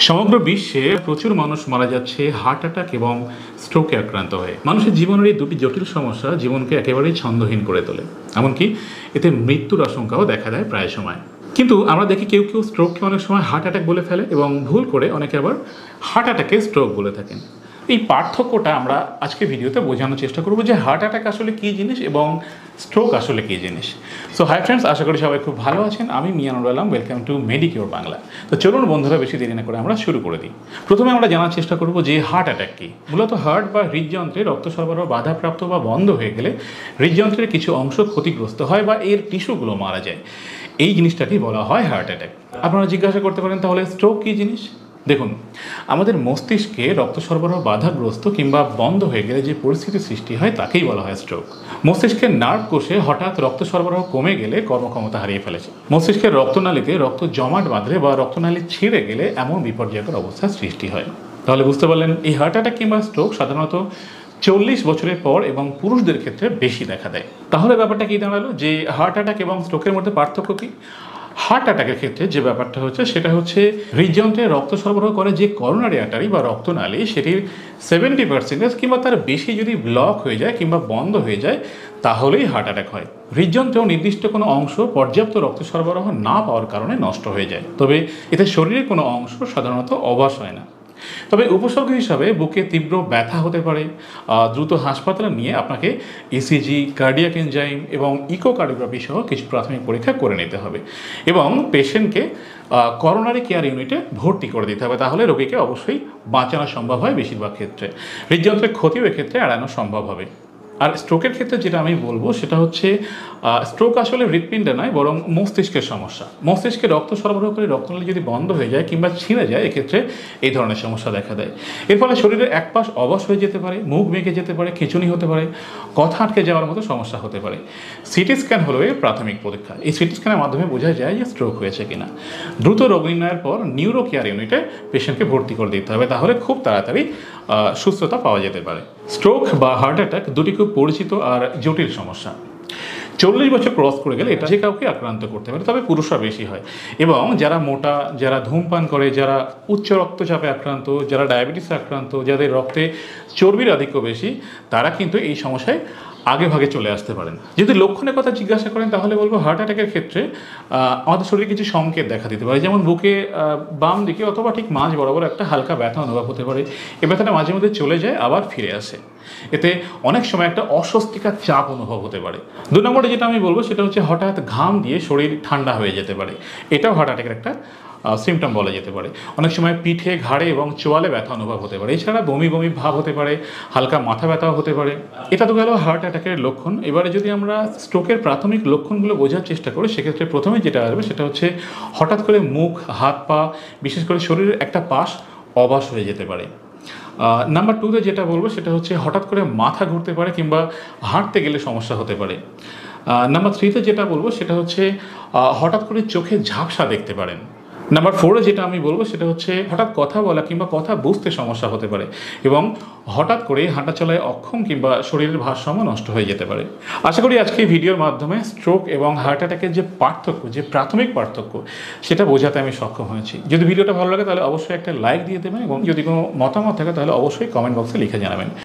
সমগ্র বিশ্বে প্রচুর মানুষ মারা যাচ্ছে হার্ট অ্যাটাক এবং স্ট্রোকে আক্রান্ত হয়ে। মানুষের জীবনের এই দুটি জটিল সমস্যা জীবনকে একেবারেই ছন্দহীন করে তোলে, এমনকি এতে মৃত্যুর আশঙ্কাও দেখা দেয় প্রায় সময়। কিন্তু আমরা দেখি কেউ কেউ স্ট্রোককে অনেক সময় হার্ট অ্যাটাক বলে ফেলে এবং ভুল করে অনেকে আবার হার্ট অ্যাটাকে স্ট্রোক বলে থাকেন। এই পার্থক্যটা আমরা আজকে ভিডিওতে বোঝানোর চেষ্টা করব যে হার্ট অ্যাটাক আসলে কী জিনিস এবং স্ট্রোক আসলে কী জিনিস। সো হাই ফ্রেন্ডস, আশা করি সবাই খুব ভালো আছেন। আমি Mianur Alam, welcome to pedicure Bangla. তো চলুন বন্ধুরা, বেশি দেরি না করে আমরা শুরু করে দিই। প্রথমে আমরা জানার চেষ্টা করব যে হার্ট অ্যাটাক কী। মূলত হার্ট বা হৃদযন্ত্রে রক্ত সরবরাহ বাধাপ্রাপ্ত বা বন্ধ হয়ে গেলে হৃদযন্ত্রের কিছু অংশ ক্ষতিগ্রস্ত হয় বা এর টিস্যুগুলো মারা যায়। এই জিনিসটাকেই বলা হয় হার্ট অ্যাটাক। আপনারা জিজ্ঞাসা করতে পারেন তাহলে স্ট্রোক কী জিনিস। দেখুন, আমাদের মস্তিষ্কে রক্ত সরবরাহ বাধাগ্রস্ত কিংবা বন্ধ হয়ে গেলে যে পরিস্থিতি সৃষ্টি হয় তাকেই বলা হয় স্ট্রোক। মস্তিষ্কের নার্ভ কোষে হঠাৎ রক্ত সরবরাহ কমে গেলে কর্মক্ষমতা হারিয়ে ফেলেছে। মস্তিষ্কের রক্তনালীতে রক্ত জমাট বাঁধলে বা রক্তনালী ছিঁড়ে গেলে এমন বিপর্যয়কর অবস্থার সৃষ্টি হয়। তাহলে বুঝতে পারলেন, এই হার্ট অ্যাটাক কিংবা স্ট্রোক সাধারণত 40 বছরের পর এবং পুরুষদের ক্ষেত্রে বেশি দেখা দেয়। তাহলে ব্যাপারটা কী দাঁড়ালো যে হার্ট অ্যাটাক এবং স্ট্রোকের মধ্যে পার্থক্য কী? হার্ট অ্যাটাকের ক্ষেত্রে যে ব্যাপারটা হচ্ছে সেটা হচ্ছে হৃদযন্ত্রে রক্ত সরবরাহ করে যে করোনারি আর্টারি বা রক্তনালী, সেটির 70% কিংবা তার বেশি যদি ব্লক হয়ে যায় কিংবা বন্ধ হয়ে যায় তাহলেই হার্ট অ্যাটাক হয়। হৃদযন্ত্রেও নির্দিষ্ট কোনো অংশ পর্যাপ্ত রক্ত সরবরাহ না পাওয়ার কারণে নষ্ট হয়ে যায়, তবে এতে শরীরের কোনো অংশ সাধারণত অবশ হয় না। তবে উপসর্গ হিসাবে বুকে তীব্র ব্যথা হতে পারে। দ্রুত হাসপাতালে নিয়ে আপনাকে ইসিজি, কার্ডিয়াক এনজাইম এবং ইকোকার্ডিওগ্রাফি সহ কিছু প্রাথমিক পরীক্ষা করে নিতে হবে এবং পেশেন্টকে করোনারি কেয়ার ইউনিটে ভর্তি করে দিতে হবে। তাহলে রোগীকে অবশ্যই বাঁচানো সম্ভব হয় বেশিরভাগ ক্ষেত্রে। হৃদযন্ত্রের ক্ষতিও এক্ষেত্রে এড়ানো সম্ভব হবে। আর স্ট্রোকের ক্ষেত্রে যেটা আমি বলবো সেটা হচ্ছে স্ট্রোক আসলে হৃৎপিণ্ডে নয়, বরং মস্তিষ্কের সমস্যা। মস্তিষ্কে রক্ত সরবরাহ করে রক্তনালী যদি বন্ধ হয়ে যায় কিংবা ছিঁড়ে যায়, এক্ষেত্রে এই ধরনের সমস্যা দেখা দেয়। এর ফলে শরীরের এক পাশ অবশ হয়ে যেতে পারে, মুখ বেঁকে যেতে পারে, খিঁচুনি হতে পারে, কথা আটকে যাওয়ার মতো সমস্যা হতে পারে। সিটি স্ক্যান হলো এর প্রাথমিক পরীক্ষা। এই সিটি স্ক্যানের মাধ্যমে বোঝা যায় যে স্ট্রোক হয়েছে কিনা। দ্রুত রোগ নির্ণয়ের পর নিউরো কেয়ার ইউনিটে পেশেন্টকে ভর্তি করে দিতে হবে, তাহলে খুব তাড়াতাড়ি সুস্থতা পাওয়া যেতে পারে। স্ট্রোক বা হার্ট অ্যাটাক দুটি খুব পরিচিত আর জটিল সমস্যা। 40 বছর ক্রস করে গেলে এটা যে কাউকে আক্রান্ত করতে পারে, তবে পুরুষরা বেশি হয়। এবং যারা মোটা, যারা ধূমপান করে, যারা উচ্চ রক্তচাপে আক্রান্ত, যারা ডায়াবেটিসে আক্রান্ত, যাদের রক্তে চর্বির আধিক্য বেশি, তারা কিন্তু এই সমস্যায় আগে ভাগে চলে আসতে পারেন। যদি লক্ষণের কথা জিজ্ঞাসা করেন তাহলে বলবো হার্ট অ্যাটাকের ক্ষেত্রে আমাদের শরীরে কিছু সংকেত দেখা দিতে পারে, যেমন বুকে বাম দিকে অথবা ঠিক মাঝ বরাবর একটা হালকা ব্যথা অনুভব হতে পারে। এই ব্যথাটা মাঝে মধ্যে চলে যায় আবার ফিরে আসে। এতে অনেক সময় একটা অস্বস্তিকর চাপ অনুভব হতে পারে। 2 নম্বরে যেটা আমি বলবো সেটা হচ্ছে হঠাৎ ঘাম দিয়ে শরীর ঠান্ডা হয়ে যেতে পারে। এটাও হার্ট অ্যাটাকের একটা সিমটম বলা যেতে পারে। অনেক সময় পিঠে, ঘাড়ে এবং চোয়ালে ব্যথা অনুভব হতে পারে। এছাড়া বমি বমি ভাব হতে পারে, হালকা মাথা ব্যথাও হতে পারে। এটা তো গেল হার্ট অ্যাটাকের লক্ষণ। এবারে যদি আমরা স্ট্রোকের প্রাথমিক লক্ষণগুলো বোঝার চেষ্টা করি, সেক্ষেত্রে প্রথমে যেটা আসবে সেটা হচ্ছে হঠাৎ করে মুখ, হাত, পা, বিশেষ করে শরীরের একটা পাশ অবশ হয়ে যেতে পারে। নাম্বার 2তে যেটা বলবো সেটা হচ্ছে হঠাৎ করে মাথা ঘুরতে পারে কিংবা হাঁটতে গেলে সমস্যা হতে পারে। নাম্বার 3তে যেটা বলবো সেটা হচ্ছে হঠাৎ করে চোখে ঝাপসা দেখতে পারেন। নাম্বার 4এ যেটা আমি বলবো সেটা হচ্ছে হঠাৎ কথা বলা কিংবা কথা বুঝতে সমস্যা হতে পারে এবং হঠাৎ করে হাঁটা চলায় অক্ষম কিংবা শরীরের ভারসাম্য নষ্ট হয়ে যেতে পারে। আশা করি আজকে এই ভিডিওর মাধ্যমে স্ট্রোক এবং হার্ট অ্যাটাকের যে পার্থক্য, যে প্রাথমিক পার্থক্য, সেটা বোঝাতে আমি সক্ষম হয়েছি। যদি ভিডিওটা ভালো লাগে তাহলে অবশ্যই একটা লাইক দিয়ে দেবেন এবং যদি কোনো মতামত থাকে তাহলে অবশ্যই কমেন্ট বক্সে লিখে জানাবেন।